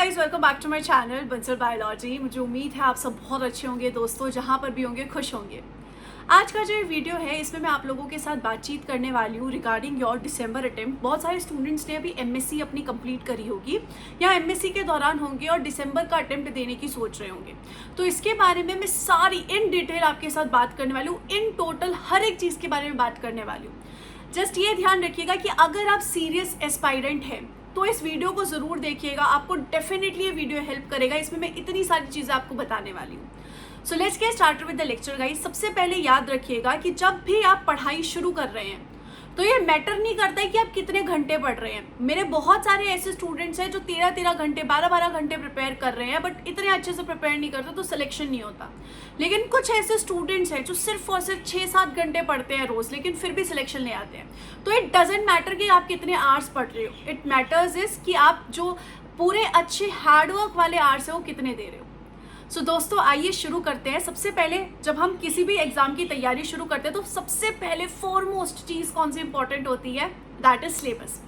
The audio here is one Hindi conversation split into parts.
Guys, welcome back to my channel Bansal biology. मुझे उम्मीद है आप सब बहुत अच्छे होंगे दोस्तों, जहाँ पर भी होंगे खुश होंगे। आज का जो वीडियो है इसमें मैं आप लोगों के साथ बातचीत करने वाली हूँ रिगार्डिंग योर दिसंबर अटेम्प्ट। बहुत सारे स्टूडेंट्स ने अभी एमएससी अपनी कंप्लीट करी होगी या एमएससी के दौरान होंगे और दिसंबर का अटेम्प्ट देने की सोच रहे होंगे। तो इसके बारे में मैं सारी इन डिटेल आपके साथ बात करने वाली हूँ, इन टोटल हर एक चीज़ के बारे में बात करने वाली हूँ। जस्ट ये ध्यान रखिएगा कि अगर आप सीरियस एस्पायरेंट हैं तो इस वीडियो को ज़रूर देखिएगा, आपको डेफिनेटली ये वीडियो हेल्प करेगा। इसमें मैं इतनी सारी चीज़ें आपको बताने वाली हूँ। So let's get started with the lecture guys. सबसे पहले याद रखिएगा कि जब भी आप पढ़ाई शुरू कर रहे हैं तो ये मैटर नहीं करता है कि आप कितने घंटे पढ़ रहे हैं। मेरे बहुत सारे ऐसे स्टूडेंट्स हैं जो 13-13 घंटे 12-12 घंटे प्रिपेयर कर रहे हैं, बट इतने अच्छे से प्रिपेयर नहीं करते तो सिलेक्शन नहीं होता। लेकिन कुछ ऐसे स्टूडेंट्स हैं जो सिर्फ और सिर्फ 6-7 घंटे पढ़ते हैं रोज, लेकिन फिर भी सिलेक्शन ले आते हैं। तो इट डजेंट मैटर कि आप कितने आवर्स पढ़ रहे हो, इट मैटर्स इज कि आप जो पूरे अच्छे हार्डवर्क वाले आवर्स है वो कितने दे रहे हो। सो दोस्तों आइए शुरू करते हैं। सबसे पहले जब हम किसी भी एग्जाम की तैयारी शुरू करते हैं तो सबसे पहले फॉरमोस्ट चीज़ कौन सी इंपॉर्टेंट होती है, दैट इज सिलेबस।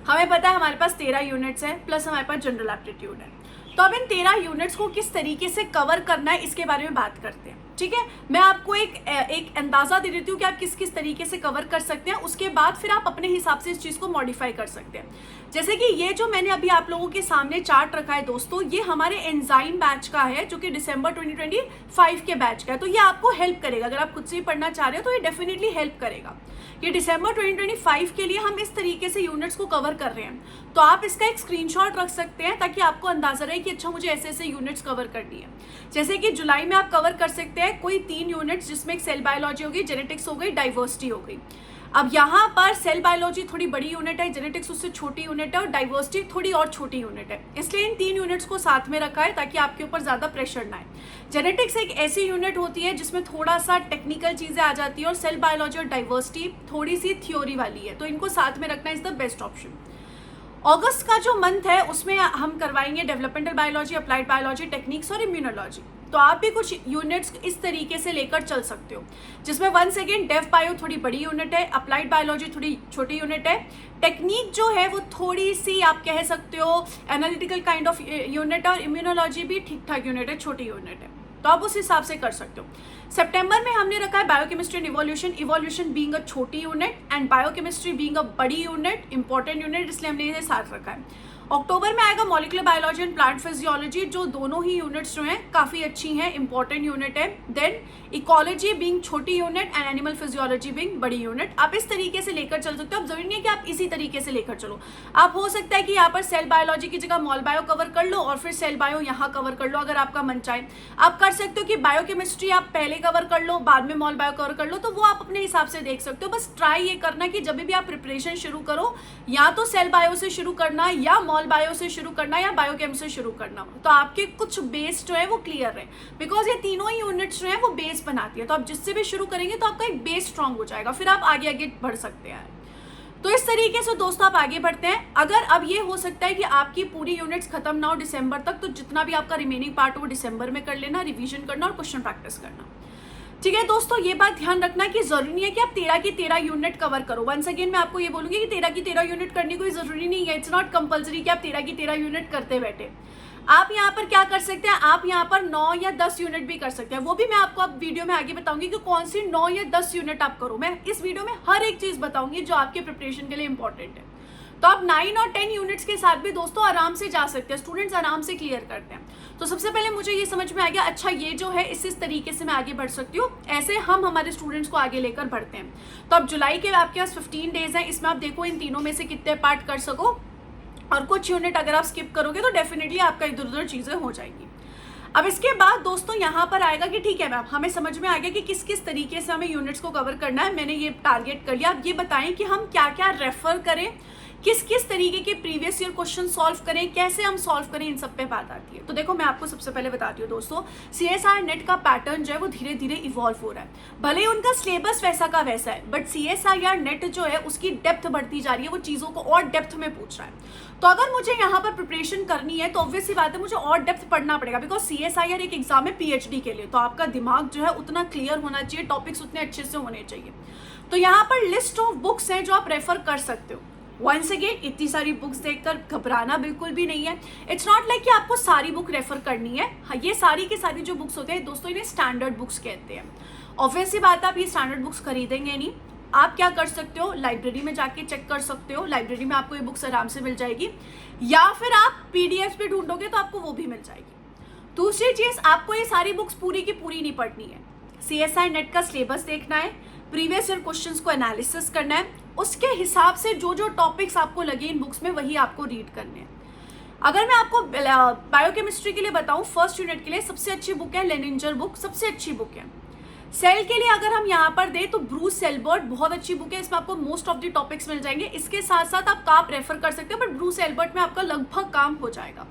हमें पता है हमारे पास 13 यूनिट्स हैं प्लस हमारे पास जनरल एप्टीट्यूड है। तो अब इन 13 यूनिट्स को किस तरीके से कवर करना है इसके बारे में बात करते हैं। ठीक है, मैं आपको एक अंदाज़ा दे देती हूँ कि आप किस किस तरीके से कवर कर सकते हैं। उसके बाद फिर आप अपने हिसाब से इस चीज़ को मॉडिफाई कर सकते हैं। जैसे कि ये जो मैंने अभी आप लोगों के सामने चार्ट रखा है दोस्तों, ये हमारे एंजाइम बैच का है जो कि दिसंबर 2025 के बैच का है। तो ये आपको हेल्प करेगा, अगर आप खुद से ही पढ़ना चाह रहे हो तो ये डेफिनेटली हेल्प करेगा। ये दिसंबर 2025 के लिए हम इस तरीके से यूनिट्स को कवर कर रहे हैं। तो आप इसका एक स्क्रीनशॉट रख सकते हैं ताकि आपको अंदाजा रहे कि अच्छा मुझे ऐसे ऐसे यूनिट्स कवर करनी है। जैसे कि जुलाई में आप कवर कर सकते हैं कोई 3 यूनिट्स, जिसमें एक सेल बायोलॉजी हो गई, जेनेटिक्स हो गई, डाइवर्सिटी हो गई। अब यहाँ पर सेल बायोलॉजी थोड़ी बड़ी यूनिट है, जेनेटिक्स उससे छोटी यूनिट है और डाइवर्सिटी थोड़ी और छोटी यूनिट है, इसलिए इन 3 यूनिट्स को साथ में रखा है ताकि आपके ऊपर ज़्यादा प्रेशर ना आए। जेनेटिक्स एक ऐसी यूनिट होती है जिसमें थोड़ा सा टेक्निकल चीज़ें आ जाती है और सेल बायोलॉजी और डाइवर्सिटी थोड़ी सी थ्योरी वाली है, तो इनको साथ में रखना इज द बेस्ट ऑप्शन। अगस्त का जो मंथ है उसमें हम करवाएंगे developmental biology, applied biology, techniques और इम्यूनोलॉजी। तो आप भी कुछ यूनिट्स इस तरीके से लेकर चल सकते हो, जिसमें वंस अगेन डेव बायो थोड़ी बड़ी यूनिट है, अप्लाइड बायोलॉजी थोड़ी छोटी यूनिट है, टेक्निक जो है वो थोड़ी सी आप कह सकते हो एनालिटिकल काइंड ऑफ यूनिट है, और इम्यूनोलॉजी भी ठीक ठाक यूनिट है, छोटी यूनिट है। तो आप उस हिसाब से कर सकते हो। सितंबर में हमने रखा है biochemistry and evolution being a छोटी unit and biochemistry being a बड़ी यूनिट, इंपॉर्टेंट यूनिट, इसलिए हमने इसे साथ रखा है। अक्टूबर में आएगा molecular biology and plant physiology, जो दोनों ही यूनिट्स जो हैं काफ़ी अच्छी हैं, इंपॉर्टेंट यूनिट है। देन इकोलॉजी बीइंग छोटी unit and animal physiology being बड़ी यूनिट। आप इस तरीके से लेकर चल सकते हो। अब जरूरी नहीं है कि आप इसी तरीके से लेकर चलो, आप हो सकता है कि यहाँ पर सेल बायोलॉजी की जगह मॉल बायो कवर कर लो और फिर सेल बायो यहाँ कवर कर लो, अगर आपका मन चाहे। आप कर सकते हो कि बायोकेमिस्ट्री आप पहले कवर कर लो, बाद में मॉल बायो कवर कर लो, तो वो आप अपने हिसाब से देख सकते हो। बस ट्राई ये करना कि जब भी आप प्रिपरेशन शुरू करो, या तो सेल बायो से शुरू करना, या मॉल बायो से शुरू करना, या बायोकेम से शुरू करना, तो आपके कुछ बेस जो है वो क्लियर रहे, बिकॉज ये तीनों ही यूनिट्स जो है वो बेस बनाती है। तो आप जिससे भी शुरू करेंगे तो आपका एक बेस स्ट्रांग हो जाएगा, फिर आप आगे आगे बढ़ सकते हैं। तो इस तरीके से दोस्तों आप आगे बढ़ते हैं। अगर अब ये हो सकता है कि आपकी पूरी यूनिट्स खत्म ना हो दिसंबर तक, तो जितना भी आपका रिमेनिंग पार्ट हो वो दिसंबर में कर लेना, रिवीजन करना और क्वेश्चन प्रैक्टिस करना। ठीक है दोस्तों, ये बात ध्यान रखना कि जरूरी नहीं है कि आप 13 की 13 यूनिट कवर करो। वंस अगेन मैं आपको ये बोलूंगी कि 13 की 13 यूनिट करनी कोई जरूरी नहीं है। इट्स नॉट कंपलसरी कि आप 13 की 13 यूनिट करते बैठे। आप यहाँ पर क्या कर सकते हैं, आप यहाँ पर 9 या 10 यूनिट भी कर सकते हैं। वो भी मैं आपको अब वीडियो में आगे बताऊंगी कि कौन सी 9 या 10 यूनिट आप करो। मैं इस वीडियो में हर एक चीज बताऊंगी जो आपके प्रिपरेशन के लिए इंपॉर्टेंट है। तो आप 9 और 10 यूनिट्स के साथ भी दोस्तों आराम से जा सकते हैं, स्टूडेंट्स आराम से क्लियर करते हैं। तो सबसे पहले मुझे ये समझ में आ गया, अच्छा ये जो है इस तरीके से मैं आगे बढ़ सकती हूँ, ऐसे हम हमारे स्टूडेंट्स को आगे लेकर बढ़ते हैं। तो अब जुलाई के आपके पास 15 डेज हैं, इसमें आप देखो इन तीनों में से कितने पार्ट कर सको, और कुछ यूनिट अगर आप स्किप करोगे तो डेफिनेटली आपका इधर उधर चीज़ें हो जाएंगी। अब इसके बाद दोस्तों यहाँ पर आएगा कि ठीक है मैम, हमें समझ में आ गया कि किस किस तरीके से हमें यूनिट्स को कवर करना है, मैंने ये टारगेट कर लिया। अब ये बताएं कि हम क्या क्या रेफर करें, किस किस तरीके के प्रीवियस ईयर क्वेश्चन सॉल्व करें, कैसे हम सॉल्व करें, इन सब पे बात आती है। तो देखो मैं आपको सबसे पहले बताती हूँ दोस्तों, CSIR नेट का पैटर्न जो है वो धीरे धीरे इवॉल्व हो रहा है। भले ही उनका सिलेबस वैसा का वैसा है, बट CSIR नेट जो है उसकी डेप्थ बढ़ती जा रही है, वो चीज़ों को और डेप्थ में पूछ रहा है। तो अगर मुझे यहाँ पर प्रिपरेशन करनी है तो ऑब्वियस सी बात है मुझे और डेप्थ पढ़ना पड़ेगा, बिकॉज CSIR एक एग्जाम है PhD के लिए, तो आपका दिमाग जो है उतना क्लियर होना चाहिए, टॉपिक्स उतने अच्छे से होने चाहिए। तो यहाँ पर लिस्ट ऑफ बुक्स हैं जो आप रेफर कर सकते हो। वंस अगेन इतनी सारी बुक्स देखकर घबराना बिल्कुल भी नहीं है। इट्स नॉट लाइक कि आपको सारी बुक रेफर करनी है। हाँ, ये सारी की सारी जो बुक्स होते हैं दोस्तों, इन्हें स्टैंडर्ड बुक्स कहते हैं। ऑब्वियसली बात है, आप ये स्टैंडर्ड बुक्स खरीदेंगे नहीं। आप क्या कर सकते हो, लाइब्रेरी में जाके चेक कर सकते हो, लाइब्रेरी में आपको ये बुक्स आराम से मिल जाएगी, या फिर आप पीडीएफ पे ढूंढोगे तो आपको वो भी मिल जाएगी। दूसरी चीज, आपको ये सारी बुक्स पूरी की पूरी नहीं पढ़नी है। CSI नेट का सिलेबस देखना है, प्रीवियस ईयर क्वेश्चंस को एनालिसिस करना है, उसके हिसाब से जो जो टॉपिक्स आपको लगे इन बुक्स में वही आपको रीड करने हैं। अगर मैं आपको बायोकेमिस्ट्री के लिए बताऊं, फर्स्ट यूनिट के लिए सबसे अच्छी बुक है लेनिंजर बुक, सबसे अच्छी बुक है। सेल के लिए अगर हम यहाँ पर दें तो ब्रूस एल्बर्ट बहुत अच्छी बुक है, इसमें आपको मोस्ट ऑफ द टॉपिक्स मिल जाएंगे। इसके साथ साथ आप काप रेफर कर सकते हो, बट ब्रूस एल्बर्ट में आपका लगभग काम हो जाएगा।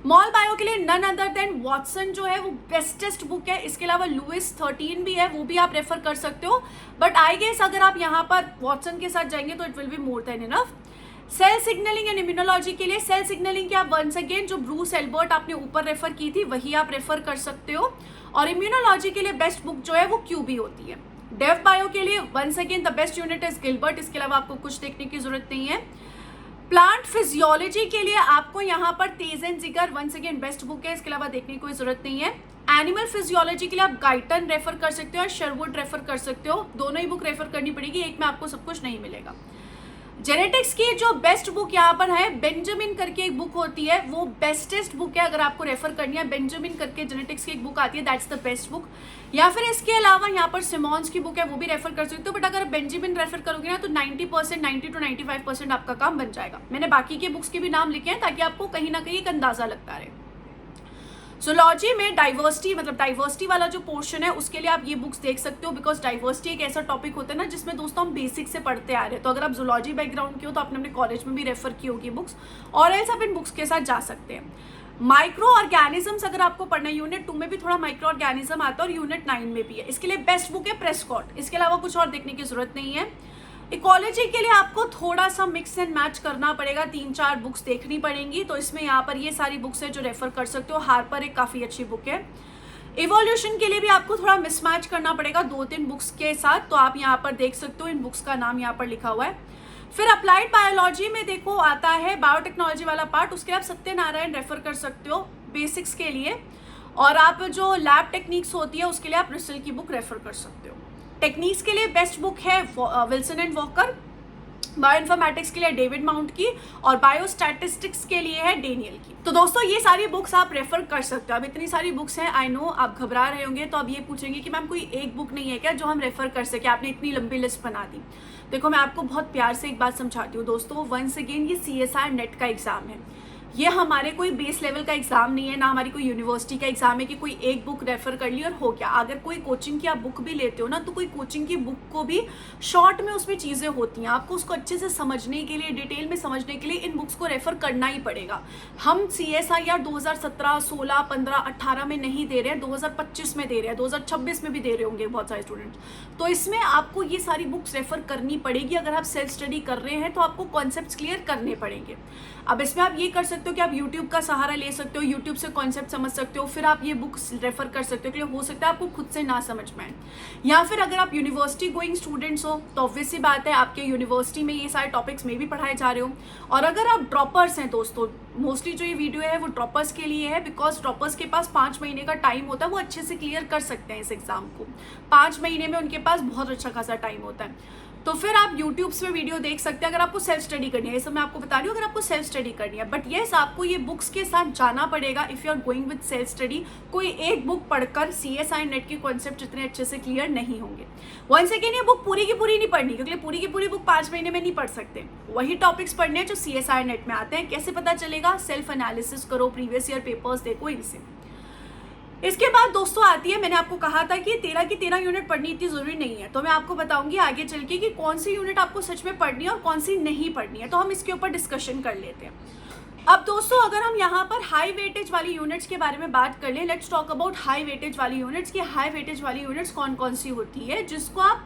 मॉल बायो के लिए नन अदर देन वॉटसन जो है वो बेस्टेस्ट बुक है। इसके अलावा लुइस 13 भी है, वो भी आप रेफर कर सकते हो, बट आई गेस अगर आप यहाँ पर वॉटसन के साथ जाएंगे तो it will be more than enough. Cell signalling and immunology के लिए सेल सिग्नलिंग की आप वंस अगेन जो ब्रूस एल्बर्ट आपने ऊपर रेफर की थी वही आप रेफर कर सकते हो। और इम्यूनोलॉजी के लिए बेस्ट बुक जो है वो क्यूबी होती है। डेव बायो के लिए once again the best unit is Gilbert, इसके अलावा आपको कुछ देखने की जरूरत नहीं है। प्लांट फिजियोलॉजी के लिए आपको यहाँ पर तेज एंड जिगर वंस अगेन बेस्ट बुक है, इसके अलावा देखने की कोई जरूरत नहीं है। एनिमल फिजियोलॉजी के लिए आप गाइटन रेफर कर सकते हो और शरवुड रेफर कर सकते हो, दोनों ही बुक रेफर करनी पड़ेगी, एक में आपको सब कुछ नहीं मिलेगा। जेनेटिक्स की जो बेस्ट बुक यहाँ पर है, बेंजामिन करके एक बुक होती है, वो बेस्टेस्ट बुक है अगर आपको रेफर करनी है। बेंजामिन करके जेनेटिक्स की एक बुक आती है, दैट्स द बेस्ट बुक। या फिर इसके अलावा यहाँ पर सिमॉन्स की बुक है, वो भी रेफर कर सकते हो, बट अगर बेंजामिन रेफर करोगे ना तो 90 to 95% आपका काम बन जाएगा। मैंने बाकी के बुक्स के भी नाम लिखे हैं ताकि आपको कहीं ना कहीं एक अंदाजा लगता रहे। ज़ूलॉजी में डाइवर्सिटी, मतलब डाइवर्सिटी वाला जो पोर्शन है उसके लिए आप ये बुक्स देख सकते हो, बिकॉज डाइवर्सिटी एक ऐसा टॉपिक होता है ना जिसमें दोस्तों हम बेसिक से पढ़ते आ रहे हैं। तो अगर आप ज़ूलॉजी बैकग्राउंड की हो तो आपने अपने कॉलेज में भी रेफर की होगी बुक्स, और ऐसा आप इन बुक्स के साथ जा सकते हैं। माइक्रो ऑर्गेनिजम्स अगर आपको पढ़ना है, यूनिट 2 में भी थोड़ा माइक्रो ऑर्गेनिज्म आता है और यूनिट 9 में भी है, इसके लिए बेस्ट बुक है प्रेस्कॉट, इसके अलावा कुछ और देखने की जरूरत नहीं है। इकोलॉजी के लिए आपको थोड़ा सा मिक्स एंड मैच करना पड़ेगा, 3-4 बुक्स देखनी पड़ेंगी, तो इसमें यहाँ पर ये सारी बुक्स है जो रेफर कर सकते हो। हार्पर एक काफ़ी अच्छी बुक है। इवोल्यूशन के लिए भी आपको थोड़ा मिसमैच करना पड़ेगा 2-3 बुक्स के साथ, तो आप यहाँ पर देख सकते हो, इन बुक्स का नाम यहाँ पर लिखा हुआ है। फिर अप्लाइड बायोलॉजी में देखो आता है बायोटेक्नोलॉजी वाला पार्ट, उसके आप सत्यनारायण रेफर कर सकते हो बेसिक्स के लिए, और आप जो लैब टेक्निक्स होती है उसके लिए आप रिसल की बुक रेफर कर सकते हो। टेक्निक्स के लिए बेस्ट बुक है विल्सन एंड वॉकर, बायोइन्फॉर्मेटिक्स के लिए डेविड माउंट की, और बायोस्टैटिस्टिक्स के लिए है डेनियल की। तो दोस्तों ये सारी बुक्स आप रेफर कर सकते हो। अब इतनी सारी बुक्स हैं, आई नो आप घबरा रहे होंगे, तो अब ये पूछेंगे कि मैम कोई एक बुक नहीं है क्या जो हम रेफर कर सके, आपने इतनी लंबी लिस्ट बना दी। देखो मैं आपको बहुत प्यार से एक बात समझाती हूँ दोस्तों, वंस अगेन ये CSI नेट का एग्जाम है, ये हमारे कोई बेस लेवल का एग्जाम नहीं है, ना हमारी कोई यूनिवर्सिटी का एग्जाम है कि कोई एक बुक रेफर कर ली और हो गया। अगर कोई कोचिंग की आप बुक भी लेते हो ना, तो कोई कोचिंग की बुक को भी शॉर्ट में उसमें चीज़ें होती हैं, आपको उसको अच्छे से समझने के लिए, डिटेल में समझने के लिए इन बुक्स को रेफर करना ही पड़ेगा। हम CSI यार 2017, 16, 15, 18 में नहीं दे रहे हैं, 2025 में दे रहे हैं, 2026 में भी दे रहे होंगे बहुत सारे स्टूडेंट्स, तो इसमें आपको ये सारी बुक्स रेफर करनी पड़ेगी। अगर आप सेल्फ स्टडी कर रहे हैं तो आपको कॉन्सेप्ट्स क्लियर करने पड़ेंगे। अब इसमें आप ये कर सकते हो कि आप यूट्यूब का सहारा ले सकते हो, यूट्यूब से कॉन्सेप्ट समझ सकते हो, फिर आप ये बुक्स रेफर कर सकते हो, क्योंकि हो सकता है आपको खुद से ना समझ में आए। या फिर अगर आप यूनिवर्सिटी गोइंग स्टूडेंट्स हो तो ऑब्वियस सी बात है आपके यूनिवर्सिटी में ये सारे टॉपिक्स में भी पढ़ाए जा रहे हो। और अगर आप ड्रॉपर्स हैं दोस्तों, मोस्टली जो ये वीडियो है वो ड्रॉपर्स के लिए है, बिकॉज ड्रॉपर्स के पास 5 महीने का टाइम होता है, वो अच्छे से क्लियर कर सकते हैं इस एग्जाम को। 5 महीने में उनके पास बहुत अच्छा खासा टाइम होता है, तो फिर आप यूट्यूब पे वीडियो देख सकते हैं अगर आपको सेल्फ स्टडी करनी है। ये सब मैं आपको बता रही हूँ अगर आपको सेल्फ स्टडी करनी है, बट येस आपको ये बुक्स के साथ जाना पड़ेगा if you are going with self study. कोई एक बुक पढ़कर CSI नेट के कॉन्सेप्ट इतने अच्छे से क्लियर नहीं होंगे। वंस अगेन ये बुक पूरी की पूरी नहीं पढ़नी, क्योंकि पूरी की पूरी बुक 5 महीने में नहीं पढ़ सकते। वही टॉपिक्स पढ़ने हैं जो CSI नेट में आते हैं। कैसे पता चलेगा? सेल्फ एनालिसिस करो, प्रीवियस ईयर पेपर्स देखो, इनसे। इसके बाद दोस्तों आती है, मैंने आपको कहा था कि 13 की 13 यूनिट पढ़नी इतनी जरूरी नहीं है, तो मैं आपको बताऊंगी आगे चल के कि कौन सी यूनिट आपको सच में पढ़नी है और कौन सी नहीं पढ़नी है, तो हम इसके ऊपर डिस्कशन कर लेते हैं। अब दोस्तों अगर हम यहाँ पर हाई वेटेज वाली यूनिट्स के बारे में बात कर लें, let's talk about high weightage वाली यूनिट्स की हाई वेटेज वाली यूनिट्स कौन कौन सी होती है, जिसको आप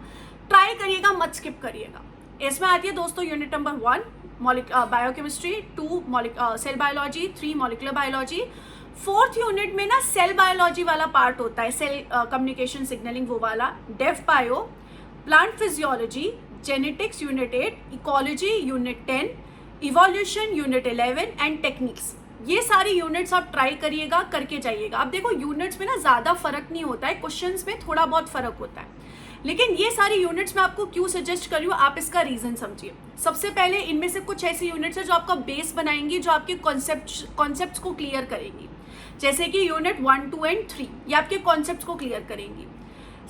ट्राई करिएगा, मत स्किप करिएगा। इसमें आती है दोस्तों unit number 1 biochemistry, 2 cell biology, 3 molecular biology. 4th unit में ना सेल बायोलॉजी वाला पार्ट होता है, सेल कम्युनिकेशन सिग्नलिंग वो वाला, dev bio, plant physiology, genetics unit 8, ecology unit 10, evolution unit 11 and techniques. ये सारी यूनिट्स आप ट्राई करिएगा, करके जाइएगा। अब देखो यूनिट्स में ना ज़्यादा फर्क नहीं होता है, क्वेश्चंस में थोड़ा बहुत फर्क होता है, लेकिन ये सारी यूनिट्स मैं आपको क्यों सजेस्ट कर रही हूँ, आप इसका रीज़न समझिए। सबसे पहले इनमें से कुछ ऐसी यूनिट्स है जो आपका बेस बनाएंगी, जो आपके कॉन्सेप्ट्स को क्लियर करेंगी। जैसे कि यूनिट 1, 2 एंड 3 ये आपके कॉन्सेप्ट्स को क्लियर करेंगी।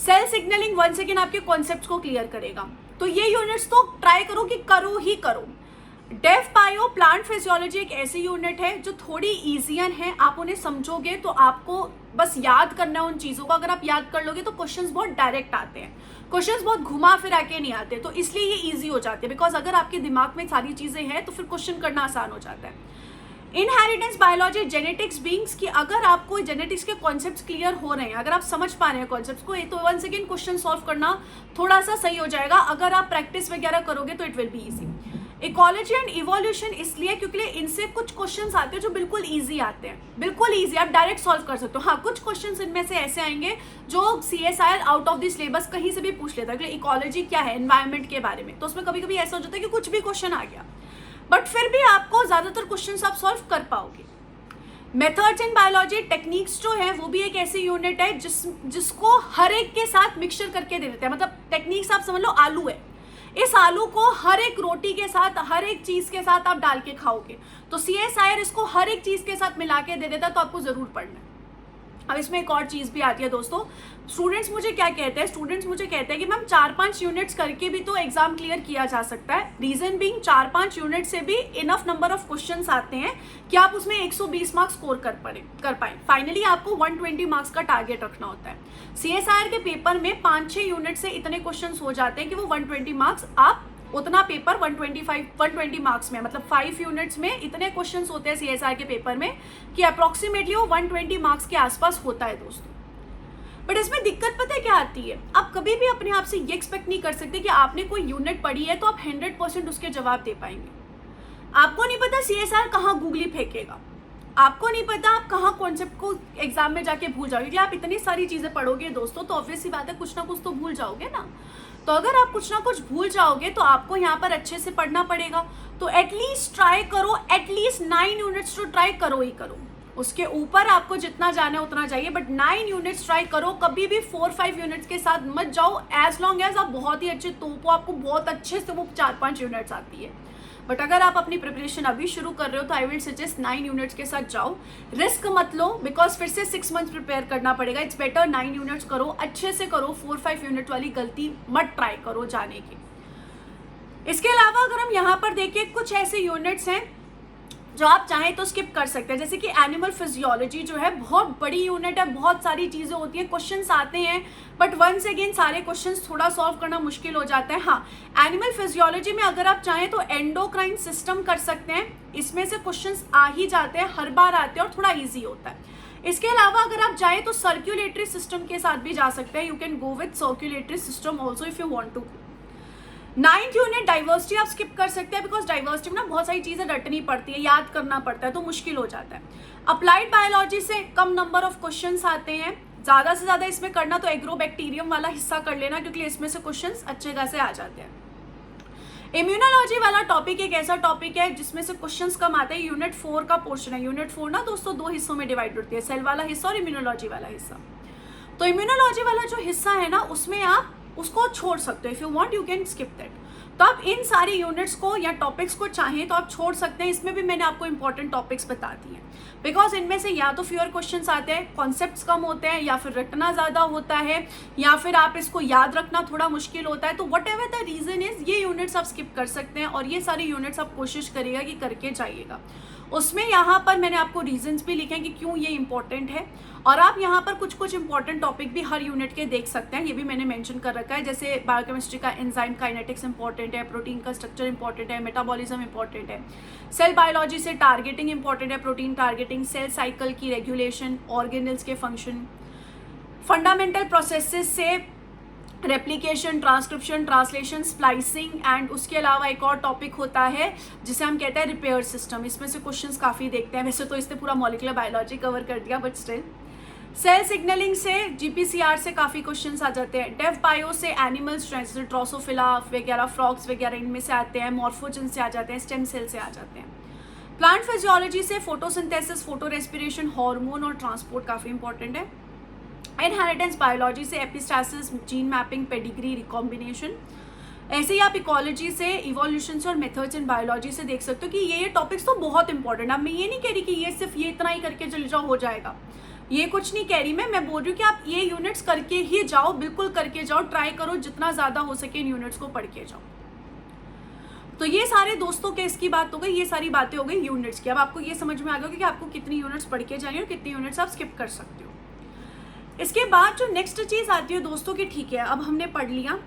सेल सिग्नलिंग 1 सेकेंड आपके कॉन्सेप्ट्स को क्लियर करेगा। तो ये यूनिट्स तो ट्राई करो कि करो ही करो। डेफ बायो प्लांट फिजियोलॉजी एक ऐसी यूनिट है जो थोड़ी ईजियन है, आप उन्हें समझोगे तो आपको बस याद करना है उन चीज़ों को। अगर आप याद कर लोगे तो क्वेश्चंस बहुत डायरेक्ट आते हैं, क्वेश्चंस बहुत घुमा फिरा के नहीं आते, तो इसलिए ये ईजी हो जाते हैं। बिकॉज अगर आपके दिमाग में सारी चीज़ें हैं तो फिर क्वेश्चन करना आसान हो जाता है। इनहेरिटेंस बायोलॉजी, जेनेटिक्स बीइंग्स की अगर आपको जेनेटिक्स के कॉन्सेप्ट्स क्लियर हो रहे हैं, अगर आप समझ पा रहे हैं कॉन्सेप्ट्स को, तो 1 सेकेंड क्वेश्चन सॉल्व करना थोड़ा सा सही हो जाएगा। अगर आप प्रैक्टिस वगैरह करोगे तो it will be easy. Ecology and evolution इसलिए क्योंकि इनसे कुछ क्वेश्चंस आते हैं जो बिल्कुल इजी आते हैं, बिल्कुल इजी, आप डायरेक्ट सॉल्व कर सकते हो। हाँ, कुछ क्वेश्चंस इनमें से ऐसे आएंगे जो CSIR out of the syllabus कहीं से भी पूछ लेता है। इकोलॉजी क्या है, एनवायरमेंट के बारे में, तो उसमें कभी कभी ऐसा हो जाता है कि कुछ भी क्वेश्चन आ गया, बट फिर भी आपको ज़्यादातर क्वेश्चंस आप सॉल्व कर पाओगे। मेथड्स इन बायोलॉजी, टेक्निक्स जो है वो भी एक ऐसी यूनिट है जिसको हर एक के साथ मिक्सचर करके दे देते हैं। मतलब टेक्निक्स आप समझ लो आलू है, इस आलू को हर एक रोटी के साथ, हर एक चीज़ के साथ आप डाल के खाओगे, तो CSIR इसको हर एक चीज़ के साथ मिला के दे देता है, तो आपको ज़रूर पढ़ना है। अब इसमें एक और चीज़ भी आती है दोस्तों, स्टूडेंट्स मुझे क्या कहते हैं, स्टूडेंट्स मुझे कहते हैं कि मैम 4-5 यूनिट्स करके भी तो एग्जाम क्लियर किया जा सकता है। रीजन बीइंग 4-5 यूनिट से भी इनफ नंबर ऑफ क्वेश्चंस आते हैं कि आप उसमें 120 मार्क्स स्कोर कर पाए। फाइनली आपको 120 मार्क्स का टारगेट रखना होता है। CSIR के पेपर में 5-6 यूनिट से इतने क्वेश्चन हो जाते हैं कि वो 120 मार्क्स, आप उतना पेपर 120 मार्क्स में, मतलब 5 यूनिट्स में इतने क्वेश्चंस होते हैं CSIR के पेपर में कि अप्रॉक्सीमेटली वो 120 मार्क्स के आसपास होता है दोस्तों। बट इसमें दिक्कत पता है क्या आती है, आप कभी भी अपने आप से ये एक्सपेक्ट नहीं कर सकते कि आपने कोई यूनिट पढ़ी है तो आप 100% उसके जवाब दे पाएंगे। आपको नहीं पता CSIR कहाँ गूगली फेंकेगा, आपको नहीं पता आप कहाँ कॉन्सेप्ट को एग्जाम में जाके भूल जाओगे। क्योंकि आप इतनी सारी चीज़ें पढ़ोगे दोस्तों, तो ऑब्वियस सी बात है कुछ ना कुछ तो भूल जाओगे ना। तो अगर आप कुछ ना कुछ भूल जाओगे तो आपको यहाँ पर अच्छे से पढ़ना पड़ेगा। तो एटलीस्ट ट्राई करो, एटलीस्ट 9 यूनिट्स तो ट्राई करो ही करो। उसके ऊपर आपको जितना जाना है उतना जाइए, बट 9 यूनिट्स ट्राई करो। कभी भी 4-5 यूनिट्स के साथ मत जाओ। एज लॉन्ग एज आप बहुत ही अच्छे तोपो, आपको बहुत अच्छे से वो 4-5 यूनिट्स आती है। बट अगर आप अपनी प्रिपरेशन अभी शुरू कर रहे हो तो आई विल सजेस्ट 9 यूनिट्स के साथ जाओ। रिस्क मत लो, बिकॉज फिर से 6 मंथ्स प्रिपेयर करना पड़ेगा। इट्स बेटर 9 यूनिट्स करो, अच्छे से करो। 4-5 यूनिट वाली गलती मत ट्राई करो जाने की। इसके अलावा अगर हम यहाँ पर देखिए, कुछ ऐसे यूनिट्स हैं जो आप चाहें तो स्किप कर सकते हैं। जैसे कि एनिमल फिजियोलॉजी जो है बहुत बड़ी यूनिट है, बहुत सारी चीज़ें होती हैं, क्वेश्चंस आते हैं, बट वंस अगेन सारे क्वेश्चंस थोड़ा सॉल्व करना मुश्किल हो जाता है। हाँ, एनिमल फिजियोलॉजी में अगर आप चाहें तो एंडोक्राइन सिस्टम कर सकते हैं। इसमें से क्वेश्चंस आ ही जाते हैं, हर बार आते हैं और थोड़ा ईजी होता है। इसके अलावा अगर आप चाहें तो सर्कुलेटरी सिस्टम के साथ भी जा सकते हैं। You can go with circulatory system also if you want to. 9th unit diversity आप स्किप कर सकते हैं, बिकॉज डाइवर्सिटी में ना बहुत सारी चीज़ें रटनी पड़ती है, याद करना पड़ता है, तो मुश्किल हो जाता है। अप्लाइड बायोलॉजी से कम नंबर ऑफ क्वेश्चंस आते हैं। ज़्यादा से ज़्यादा इसमें करना तो एग्रोबैक्टीरियम वाला हिस्सा कर लेना, क्योंकि इसमें से क्वेश्चंस अच्छे खासे आ जाते हैं। इम्यूनोलॉजी वाला टॉपिक एक ऐसा टॉपिक है जिसमें से क्वेश्चंस कम आते हैं। यूनिट 4 का पोर्शन है। यूनिट 4 ना दोस्तों 2 हिस्सों में डिवाइड होती है, सेल वाला हिस्सा और इम्यूनोलॉजी वाला हिस्सा। तो इम्यूनोलॉजी वाला जो हिस्सा है ना, उसमें आप उसको छोड़ सकते हो। If you want you can skip that. तो आप इन सारी यूनिट्स को या टॉपिक्स को चाहें तो आप छोड़ सकते हैं। इसमें भी मैंने आपको इंपॉर्टेंट टॉपिक्स बता दिए, बिकॉज इनमें से या तो फ्यूअर क्वेश्चंस आते हैं, कॉन्सेप्ट्स कम होते हैं, या फिर रटना ज़्यादा होता है, या फिर आप इसको याद रखना थोड़ा मुश्किल होता है। तो what ever the reason is, ये यूनिट्स आप स्किप कर सकते हैं और ये सारी यूनिट्स आप कोशिश करिएगा कि करके जाइएगा। उसमें यहाँ पर मैंने आपको रीजंस भी लिखे हैं कि क्यों ये इंपॉर्टेंट है, और आप यहाँ पर कुछ कुछ इंपॉर्टेंट टॉपिक भी हर यूनिट के देख सकते हैं। ये भी मैंने मेंशन कर रखा है। जैसे बायोकेमिस्ट्री का एंजाइम काइनेटिक्स इंपॉर्टेंट है, प्रोटीन का स्ट्रक्चर इंपॉर्टेंट है, मेटाबॉलिज्म इंपॉर्टेंट है। सेल बायोलॉजी से टारगेटिंग इंपॉर्टेंट है, प्रोटीन टारगेटिंग, सेल साइकिल की रेगुलेशन, ऑर्गेनल्स के फंक्शन, फंडामेंटल प्रोसेसेस से replication, transcription, translation, splicing, and उसके अलावा एक और टॉपिक होता है जिसे हम कहते हैं रिपेयर सिस्टम। इसमें से क्वेश्चंस काफ़ी देखते हैं। वैसे तो इसने पूरा मॉलिक्यूलर बायोलॉजी कवर कर दिया, बट स्टिल सेल सिग्नलिंग से जीपीसीआर से काफ़ी क्वेश्चंस आ जाते हैं। डेफ बायो से एनिमल्स जैसे ड्रोसोफिला वगैरह, फ्रॉग्स वगैरह इनमें से आते हैं। मॉर्फोजन से आ जाते हैं, स्टेम सेल से आ जाते हैं। प्लांट फिजियोलॉजी से फोटोसिंथेसिस, फोटो रेस्पिरेशन, हार्मोन और ट्रांसपोर्ट काफ़ी इंपॉर्टेंट है। इनहेरिटेंस बायोलॉजी से epistasis, gene mapping, pedigree, recombination. ऐसे ही आप इकोलॉजी से, इवोल्यूशन से और मेथड्स इन बायोलॉजी से देख सकते हो कि ये टॉपिक्स तो बहुत इंपॉर्टेंट है। अब मैं ये नहीं कह रही कि ये सिर्फ ये इतना ही करके चले जाओ हो जाएगा, ये कुछ नहीं कह रही मैं बोल रही हूँ कि आप ये यूनिट्स करके ही जाओ, बिल्कुल करके जाओ, ट्राई करो जितना ज़्यादा हो सके इन यूनिट्स को पढ़ के जाओ। तो ये सारे दोस्तों के इसकी बात हो गई, ये सारी बातें हो गई यूनिट्स की। अब आपको ये समझ में आ गया कि आपको कितनी यूनिट्स पढ़ के जानी है और कितनी यूनिट्स आप स्किप कर सकते हो। इसके बाद जो नेक्स्ट चीज़ आती है दोस्तों की, ठीक है अब हमने पढ़ लिया,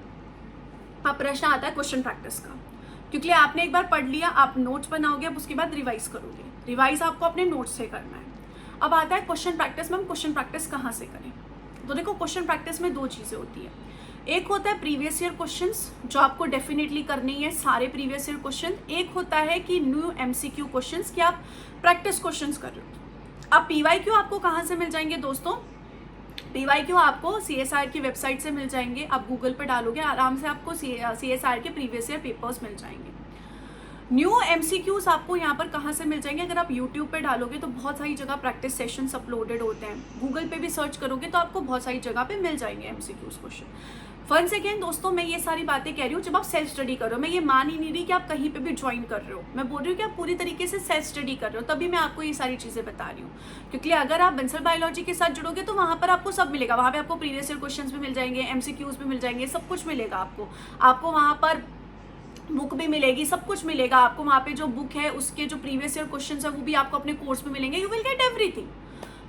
अब प्रश्न आता है क्वेश्चन प्रैक्टिस का। क्योंकि आपने एक बार पढ़ लिया, आप नोट्स बनाओगे, अब उसके बाद रिवाइज करोगे। रिवाइज आपको अपने नोट्स से करना है। अब आता है क्वेश्चन प्रैक्टिस में। हम क्वेश्चन प्रैक्टिस कहाँ से करें? तो देखो, क्वेश्चन प्रैक्टिस में दो चीज़ें होती है। एक होता है प्रीवियस ईयर क्वेश्चंस जो आपको डेफिनेटली करनी है, सारे प्रीवियस ईयर क्वेश्चन। एक होता है कि न्यू एमसीक्यू क्वेश्चंस, कि आप प्रैक्टिस क्वेश्चंस कर रहे हो। अब पीवाईक्यू आपको कहाँ से मिल जाएंगे दोस्तों? पीवाईक्यू आपको सीएसआईआर की वेबसाइट से मिल जाएंगे। आप गूगल पे डालोगे, आराम से आपको सीएसआईआर के प्रीवियस ईयर पेपर्स मिल जाएंगे। न्यू एमसीक्यूज आपको यहाँ पर कहाँ से मिल जाएंगे? अगर आप यूट्यूब पे डालोगे तो बहुत सारी जगह प्रैक्टिस सेशंस अपलोडेड होते हैं। गूगल पे भी सर्च करोगे तो आपको बहुत सारी जगह पे मिल जाएंगे एमसीक्यूज क्वेश्चन। वंस अगेन दोस्तों, मैं ये सारी बातें कह रही हूँ जब आप सेल्फ स्टडी कर रहे हो। मैं ये मान ही नहीं रही कि आप कहीं पे भी ज्वाइन कर रहे हो। मैं बोल रही हूँ कि आप पूरी तरीके से सेल्फ स्टडी कर रहे हो, तभी मैं आपको ये सारी चीज़ें बता रही हूँ। क्योंकि अगर आप बंसल बायोलॉजी के साथ जुड़ोगे तो वहाँ पर आपको सब मिलेगा। वहाँ पे आपको प्रीवियस ईयर क्वेश्चन भी मिल जाएंगे, एमसीक्यूज भी मिल जाएंगे, सब कुछ मिलेगा आपको वहाँ पर बुक भी मिलेगी, सब कुछ मिलेगा आपको। वहाँ पे जो बुक है उसके जो प्रीवियस ईयर क्वेश्चंस है वो भी आपको अपने कोर्स में मिलेंगे। You will get everything.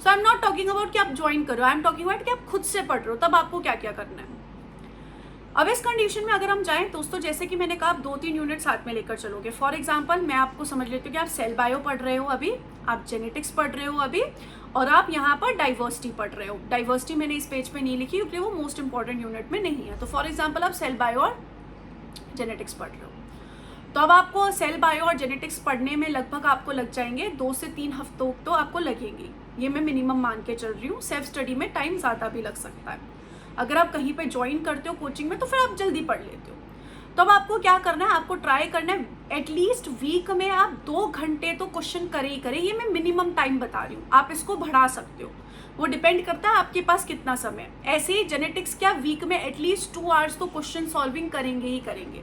So I am not talking about कि आप ज्वाइन करो, आई एम टॉकिंग अबाउट कि आप खुद से पढ़ रहे हो, तब आपको क्या क्या करना है। अब इस कंडीशन में अगर हम जाएं दोस्तों, जैसे कि मैंने कहा, आप 2-3 यूनिट साथ में लेकर चलोगे। फॉर एग्जाम्पल मैं आपको समझ लेती हूँ कि आप सेल बायो पढ़ रहे हो अभी, आप जेनेटिक्स पढ़ रहे हो अभी, और आप यहाँ पर डाइवर्सिटी पढ़ रहे हो। डाइवर्सिटी मैंने इस पेज पे नहीं लिखी क्योंकि वो मोस्ट इंपॉर्टेंट यूनिट में नहीं है। तो फॉर एग्जाम्पल आप सेल बायो और जेनेटिक्स पढ़ रहे हो, तो अब आपको सेल बायो और जेनेटिक्स पढ़ने में लगभग आपको लग जाएंगे 2 से 3 हफ्तों तो आपको लगेंगे। ये मैं मिनिमम मान के चल रही हूँ। सेल्फ स्टडी में टाइम ज़्यादा भी लग सकता है। अगर आप कहीं पे ज्वाइन करते हो कोचिंग में तो फिर आप जल्दी पढ़ लेते हो। तो अब आपको क्या करना है? आपको ट्राई करना है एटलीस्ट वीक में आप 2 घंटे तो क्वेश्चन करें ही करें। ये मैं मिनिमम टाइम बता रही हूँ, आप इसको बढ़ा सकते हो, वो डिपेंड करता है आपके पास कितना समय। ऐसे ही जेनेटिक्स क्या, वीक में एटलीस्ट 2 आवर्स तो क्वेश्चन सॉल्विंग करेंगे ही करेंगे।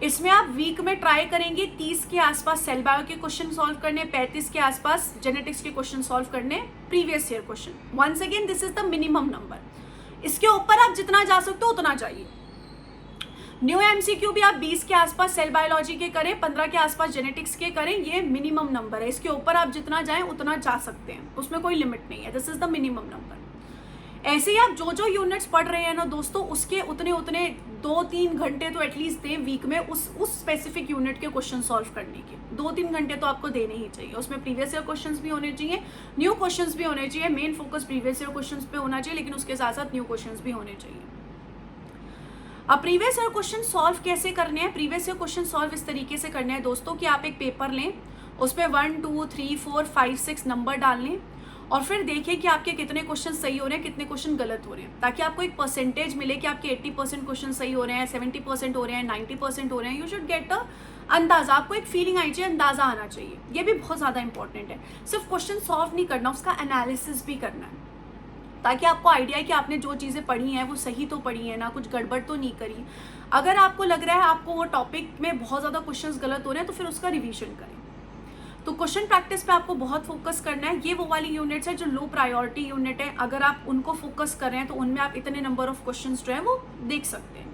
इसमें आप वीक में ट्राई करेंगे 30 के आसपास सेल बायो के क्वेश्चन सॉल्व करने, 35 के आसपास जेनेटिक्स के क्वेश्चन सॉल्व करने, previous year question. Once again this is the minimum number. इसके ऊपर आप जितना जा सकते हो उतना जाइए। न्यू एमसीक्यू भी आप 20 के आसपास सेल बायोलॉजी के करें, 15 के आसपास जेनेटिक्स के करें, ये मिनिमम नंबर है। इसके ऊपर आप जितना जाएं उतना जा सकते हैं, उसमें कोई लिमिट नहीं है। This is the minimum number. ऐसे ही आप जो यूनिट्स पढ़ रहे हैं ना दोस्तों, उसके उतने 2-3 घंटे तो एटलीस्ट दें वीक में उस स्पेसिफिक यूनिट के क्वेश्चन सॉल्व करने के। 2-3 घंटे तो आपको देने ही चाहिए। उसमें प्रीवियस ईयर क्वेश्चंस भी होने चाहिए, न्यू क्वेश्चंस भी होने चाहिए। Main focus previous year questions पे होना चाहिए, लेकिन उसके साथ साथ न्यू क्वेश्चंस भी होने चाहिए। अब प्रीवियस ईयर क्वेश्चन सॉल्व कैसे करने हैं? प्रीवियस ईयर क्वेश्चन सॉल्व इस तरीके से करने हैं दोस्तों कि आप एक पेपर लें, उस पर 1, 2, 3, 4, 5, 6 नंबर डाल लें और फिर देखिए कि आपके कितने क्वेश्चन सही हो रहे हैं, कितने क्वेश्चन गलत हो रहे हैं, ताकि आपको एक परसेंटेज मिले कि आपके 80% क्वेश्चन सही हो रहे हैं, 70% हो रहे हैं, 90% हो रहे हैं। यू शुड गेट अ अंदाज़ा, आपको एक फीलिंग आई चाहिए, अंदाज़ा आना चाहिए। ये भी बहुत ज़्यादा इंपॉर्टेंट है। सिर्फ क्वेश्चन सॉल्व नहीं करना, उसका एनालिसिस भी करना है, ताकि आपको आइडिया है कि आपने जो चीज़ें पढ़ी हैं वो सही तो पढ़ी हैं ना, कुछ गड़बड़ तो नहीं करी। अगर आपको लग रहा है आपको वो टॉपिक में बहुत ज़्यादा क्वेश्चंस गलत हो रहे हैं तो फिर उसका रिवीजन करें। तो क्वेश्चन प्रैक्टिस पे आपको बहुत फोकस करना है। ये वो वाली यूनिट्स है जो लो प्रायोरिटी यूनिट है, अगर आप उनको फोकस कर रहे हैं तो उनमें आप इतने नंबर ऑफ क्वेश्चंस जो है वो देख सकते हैं।